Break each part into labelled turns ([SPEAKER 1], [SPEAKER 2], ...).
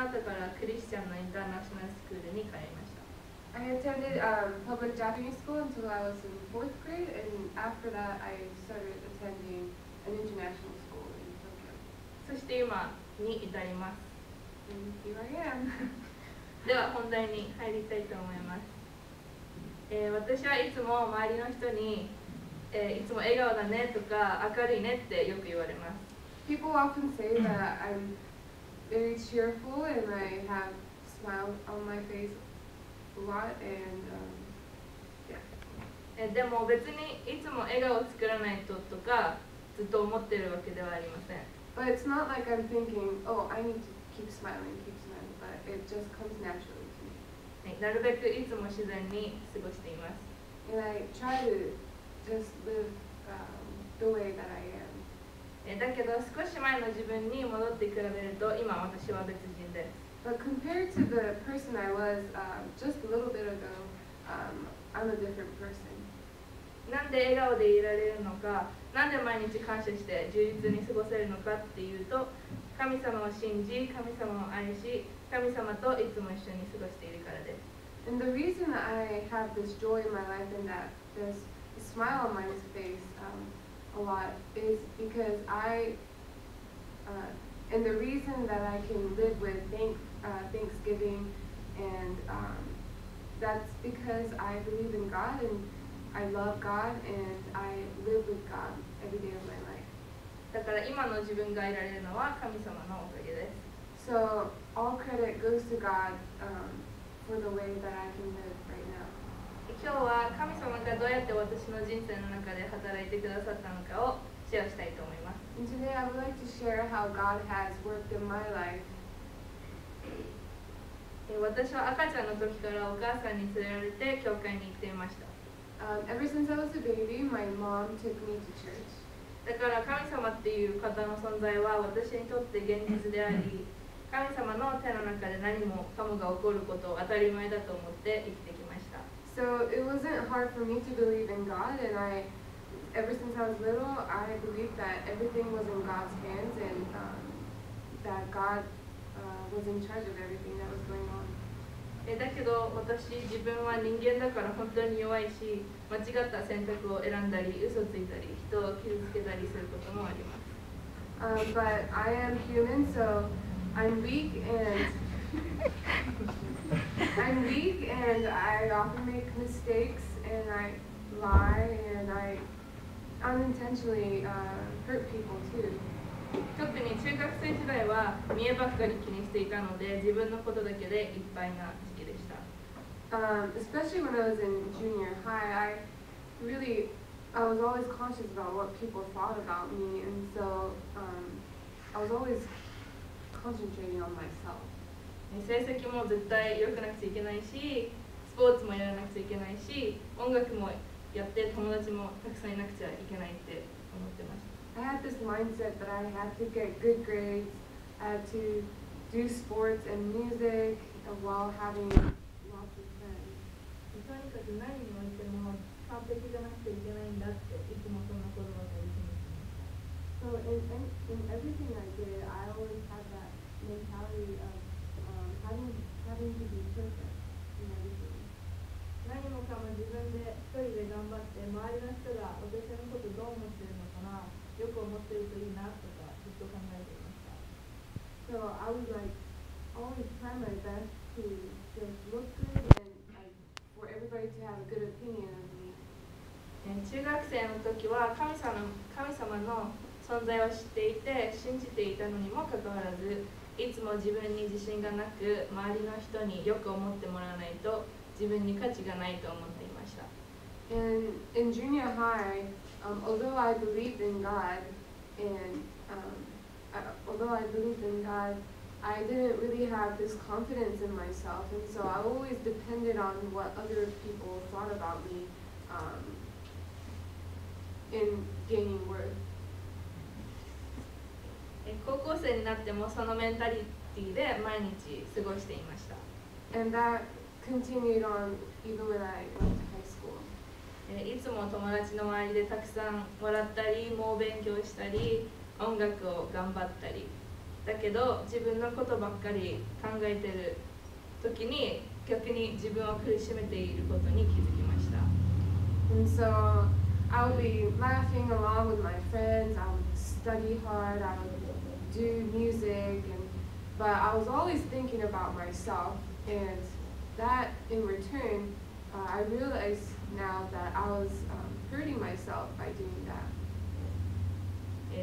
[SPEAKER 1] の後からクリスチャンのインターナショナルスクールに通いました。
[SPEAKER 2] I attended public Japanese school until I was in 4th grade, and after that I started attending an international school in Tokyo.
[SPEAKER 1] そして今に至ります。
[SPEAKER 2] And here I am.
[SPEAKER 1] では本題に入りたいと思います。私はいつも周りの人に、いつも笑顔だねとか明るいねってよく言われます。
[SPEAKER 2] People often say that I'm very cheerful and I have smiles on my face a lot, and yeah.
[SPEAKER 1] でも別にいつも笑顔を作らないととかずっと思ってるわけではありません。
[SPEAKER 2] But it's not like I'm thinking, oh, I need to keep smiling, but it just comes naturally to me.
[SPEAKER 1] なるべくいつも自然に過ごしています。
[SPEAKER 2] And I try to just live the way that I am.
[SPEAKER 1] だけど少し前の自分に戻って比べると今私は別人です。
[SPEAKER 2] But compared to the person I was just a little bit ago, I'm a different person.
[SPEAKER 1] なんで笑顔でいられるのか、なんで毎日感謝して充実に過ごせるのかっていうと、神様を信じ、神様を愛し、神様といつも一緒に過ごしているからです。
[SPEAKER 2] And the reason that I have this joy in my life and that there's a smile on my face a lot is because and the reason that I can live with Thanksgiving, and that's because I believe in God and I love God and I live with God every day of my life.
[SPEAKER 1] だから今の自分がいられるのは神様のおかげです。
[SPEAKER 2] So all credit goes to God for the way that I can live right now.
[SPEAKER 1] 今日は神様がどうやって私の人生の中で働いてくださったのかをシェアしたいと思います。
[SPEAKER 2] And today I would like to share how God has worked in my life.
[SPEAKER 1] 私は赤ちゃんの時からお母さんに連れられて教会に行っていました。
[SPEAKER 2] Ever since I was a baby, my mom took me to church.
[SPEAKER 1] だから神様っていう方の存在は私にとって現実であり、神様の手の中で何もかもが起こることを当たり前だと思って生きてきました。
[SPEAKER 2] So it wasn't hard for me to believe in God, and ever since I was little, I believed that everything was in God's hands and that God was in charge of everything that was going on.
[SPEAKER 1] だけど私自分は人間だから本当に弱いし、間違った選択を選んだり、嘘ついたり、人を傷つけたりすることもあります。
[SPEAKER 2] But I am human, so I'm weak and I often make mistakes and I lie and I unintentionally hurt people too.
[SPEAKER 1] 特に中学生時代は見栄ばっかり気にしていたので自分のことだけでいっぱいな時期でした。
[SPEAKER 2] Especially when I was in junior high, I was always conscious about what people thought about me, and so I was always concentrating on myself.
[SPEAKER 1] 成績も絶対良くなくちゃいけないし、スポーツもやらなくちゃいけないし、音楽もやって友達もたくさんいなくちゃいけないって思ってました。
[SPEAKER 2] I had this mindset that I had to get good grades, I had to do sports and music while having lots of friends.
[SPEAKER 1] とにかく何においても完璧じゃなくていけないんだっていつもそんな言葉が言ってます。
[SPEAKER 2] So in everything I did, I always had that mentality of having to be perfect in everything.
[SPEAKER 1] 何もかも自分で一人で頑張って周りの人が私のことどう思ってるのかな、よく思ってるといいなとかずっと考えていました。
[SPEAKER 2] So I would always try my best to just look good and for everybody to have a good opinion of me.
[SPEAKER 1] 中学生の時は神様の存在を知っていて信じていたのにもかかわらず、いつも自分に自信がなく、周りの人によく思ってもらわないと自分に価値がないと思っていました。
[SPEAKER 2] And in junior high, although I believed in God, I didn't really have this confidence in myself, and so I always depended on what other people thought about me in gaining worth.
[SPEAKER 1] 高校生になってもそのメンタリティで毎日過ごしていました。
[SPEAKER 2] And that continued on even when I went to high school.
[SPEAKER 1] いつも友達の周りでたくさん笑ったり、猛勉強したり、音楽を頑張ったり。だけど自分のことばっかり考えてる時に逆に自分を苦しめていることに気づきました。
[SPEAKER 2] And so I would be laughing along with my friends, I would study hard, I would do music, but I was always thinking about myself, and that in return, I realized now that I was hurting myself by doing that.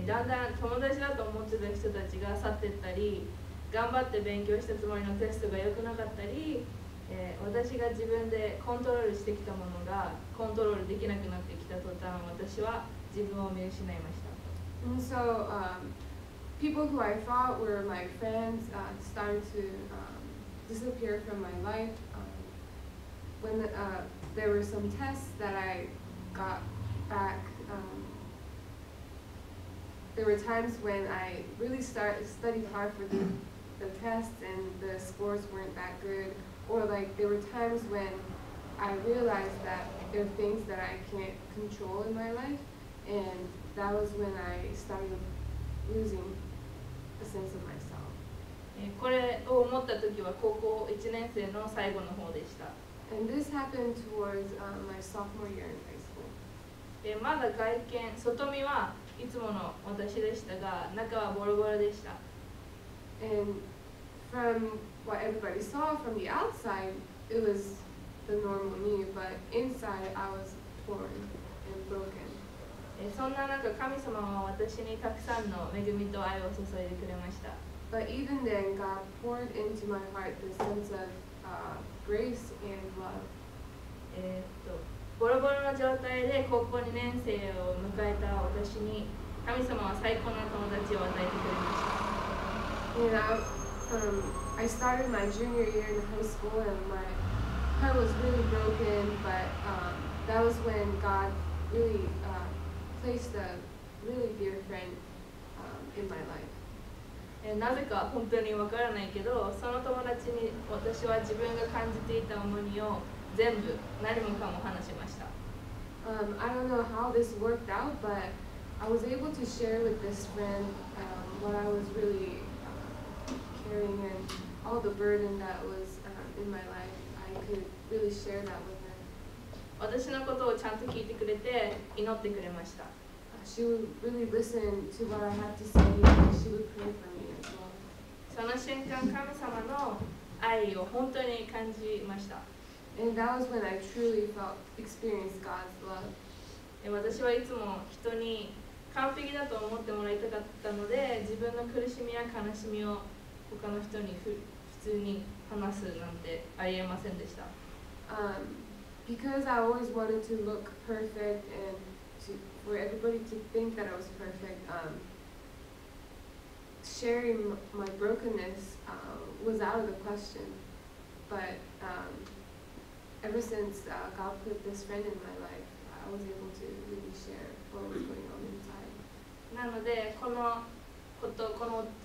[SPEAKER 1] だんだん友達だと思ってた人たちが去っていったり、頑張って勉強したつもりのテストが良くなかったり、私が自分でコントロールしてきたものがコントロールできなくなってきた途端、私は自分を見失いました。
[SPEAKER 2] And so people who I thought were my friends started to disappear from my life. When there were some tests that I got back, there were times when I really studied hard for the tests and the scores weren't that good, or like there were times when I realized that there are things that I can't control in my life, and that was when I started losing a sense of myself.
[SPEAKER 1] これを思った時は高校1年生の最後の方でした。
[SPEAKER 2] And this happened towards my sophomore year in high school.
[SPEAKER 1] まだ外見、外見はいつもの私でしたが、中はボロボロでした。
[SPEAKER 2] And from what everybody saw from the outside, it was the normal me, but inside I was torn and broken.
[SPEAKER 1] そんな中、神様は私にたくさんの恵みと愛を注いでくれました。
[SPEAKER 2] But even then, God poured into my heart this sense of grace and love.
[SPEAKER 1] ボロボロの状態で高校2年生を迎えた私に神様は最高の友達を与えてくれました。
[SPEAKER 2] And I started my junior year in high school, and my heart was really broken. But that was when God really placed a really dear friend in my life.
[SPEAKER 1] なぜか本当にわからないけど、その友達に私は自分が感じていた重荷を全部何もかも話しました。
[SPEAKER 2] I don't know how this worked out, but I was able to share with this friend what I was really carrying and all the burden that was in my life. I could really share that with her.
[SPEAKER 1] 私のことをちゃんと聞いてくれて祈ってくれました。
[SPEAKER 2] She would really listen to what I had to say, and she would pray for me as well.
[SPEAKER 1] その瞬間、神様の愛を本当に感じました。
[SPEAKER 2] And that was when I truly experienced God's love.
[SPEAKER 1] 私はいつも人に完璧だと思ってもらいたかったので、自分の苦しみや悲しみを他の人に普通に話すなんてありえませんでした。
[SPEAKER 2] Because I always wanted to look perfect and for everybody to think that I was perfect, sharing my brokenness was out of the question. But ever since God put this friend in my life, I was able to really share what was going on inside.
[SPEAKER 1] なので、この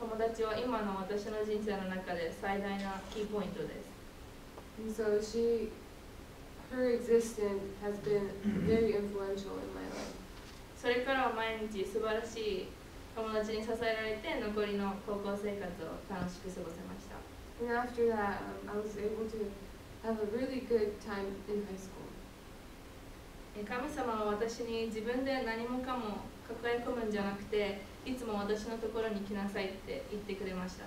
[SPEAKER 1] 友達は今の私の人生の中で最大なキーポイントです。
[SPEAKER 2] And so her existence has been very influential in my life.
[SPEAKER 1] それからは毎日素晴らしい友達に支えられて残りの高校生活を楽しく過ごせました。
[SPEAKER 2] And after that, I was able to have a really good time in high school.
[SPEAKER 1] 神様は私に自分で何もかも抱え込むんじゃなくて、いつも私のところに来なさいって言ってくれました。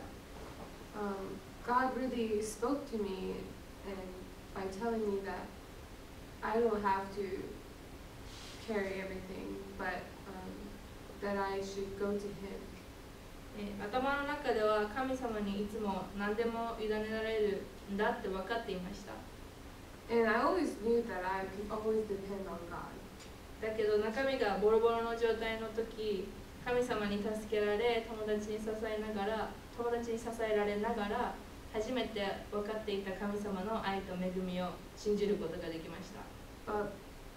[SPEAKER 2] God really spoke to me by telling me that I don't have to carry everything, but that I should go to Him.
[SPEAKER 1] 頭の中では神様にいつも何でも委ねられるんだって分かっていました。
[SPEAKER 2] And I always knew that I could always depend on God.
[SPEAKER 1] だけど中身がボロボロの状態の時、神様に助けられ、友達に支えられながら、初めて分かっていた神様の愛と恵みを信じることができました。
[SPEAKER 2] But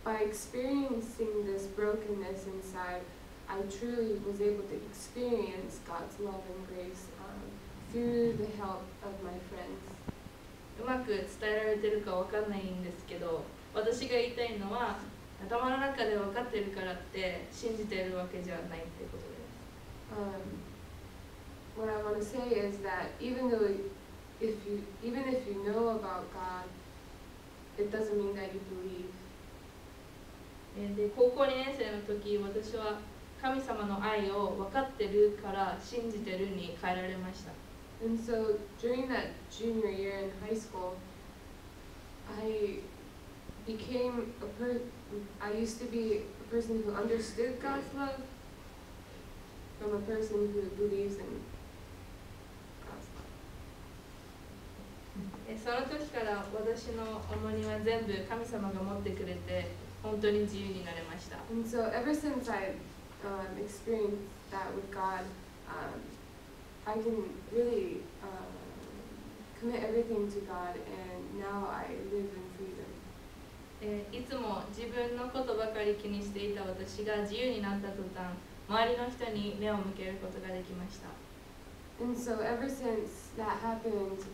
[SPEAKER 2] by experiencing this brokenness inside, I truly was able to experience God's love and grace through the help of my friends.
[SPEAKER 1] うまく伝えられてるかわかんないんですけど、私が言いたいのは頭の中で分かってるからって信じているわけじゃないってことです。
[SPEAKER 2] what I want to say is that even if you know about God, it doesn't mean that you believe.
[SPEAKER 1] で、高校2年生の時、私は神様の愛を分かってるから信じてるに変えられました。
[SPEAKER 2] And so during that junior year in high school, I used to be a person who understood God's love from a person who believes in God's love.
[SPEAKER 1] その時から私の重荷は全部神様が持ってくれて本当に自由になれました。
[SPEAKER 2] And so ever since I experienced that with God, I can really commit everything to God, and now I live in freedom.
[SPEAKER 1] いつも自分のことばかり気にしていた私が自由になった途端、周りの人に目を向けることができました。
[SPEAKER 2] And so ever since that happened,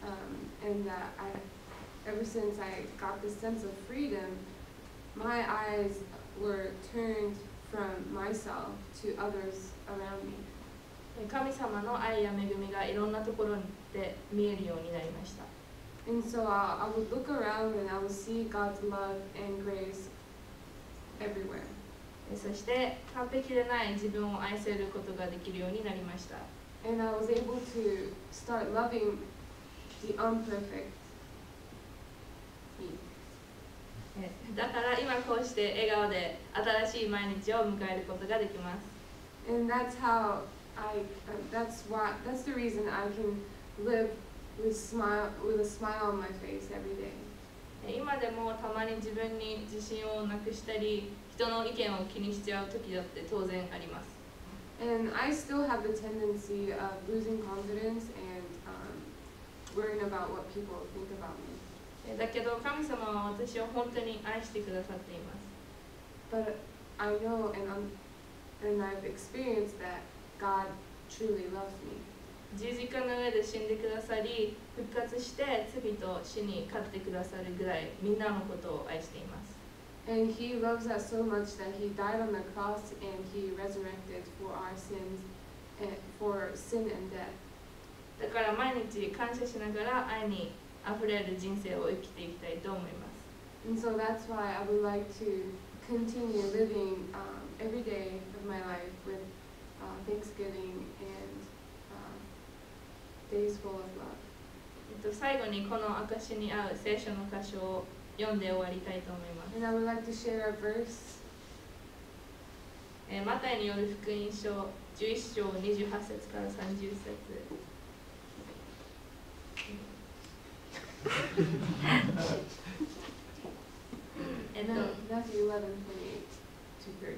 [SPEAKER 2] ever since I got this sense of freedom, my eyes were turned from myself to others around me.
[SPEAKER 1] 神様の愛や恵みがいろんなところで見えるようになりました。
[SPEAKER 2] And so I would look around and I would see God's love and grace everywhere.
[SPEAKER 1] そして完璧でない自分を愛せることができるようになりました。
[SPEAKER 2] And I was able to start loving the unperfect me.
[SPEAKER 1] だから今こうして笑顔で新しい毎日を迎えることができます。
[SPEAKER 2] And that's the reason I can live with a smile on my face every day.
[SPEAKER 1] 今でもたまに自分に自信をなくしたり、人の意見を気にしちゃう時だって当然あります。
[SPEAKER 2] And I still have the tendency of losing confidence and worrying about what people think about me.
[SPEAKER 1] だけど神様は私を本当に愛してくださっています。
[SPEAKER 2] But I know and I've experienced that God truly loves me.
[SPEAKER 1] 十字架の上で死んでくださり、復活して罪と死に勝ってくださるぐらいみんなのことを愛しています。
[SPEAKER 2] And He loves us so much that He died on the cross and He resurrected for our sins and for sin and death.
[SPEAKER 1] だから毎日感謝しながら愛にあふれる人生を生きていきたいと思います。
[SPEAKER 2] And so that's why I would like to continue living every day of my life with Thanksgiving and days full of love.
[SPEAKER 1] 最後にこの証に合う聖書の箇所を読んで終わりたいと思います。
[SPEAKER 2] And I would like to share a verse.
[SPEAKER 1] マタイによる福音書11章28節から30節。
[SPEAKER 2] Matthew 11:28 to 30.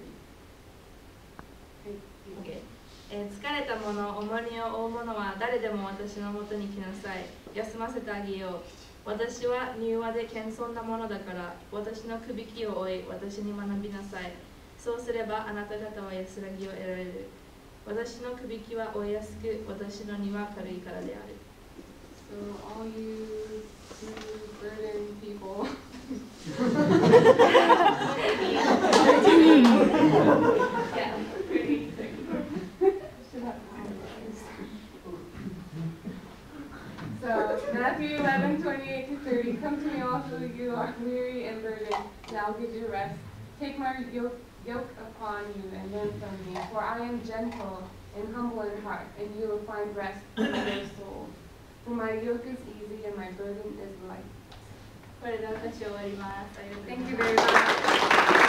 [SPEAKER 1] Okay. 疲れた者、重荷を負う者は誰でも私のもとに来なさい。休ませてあげよう。私は柔和で謙遜なものだから、私のくびきを追い、私に学びなさい。そうすればあなた方は安らぎを得られる。私のくびきは追いやすく、私の荷は軽いからである。
[SPEAKER 2] So all you burden people.
[SPEAKER 1] Yeah.
[SPEAKER 2] So Matthew 11:28 to 30. Come to me, all who you are weary and burdened, and I'll give you rest. Take my yoke upon you and learn from me, for I am gentle and humble in heart, and you will find rest for your soul. For my yoke is easy and my burden is light.
[SPEAKER 1] これで私終わります。
[SPEAKER 2] Thank you very much.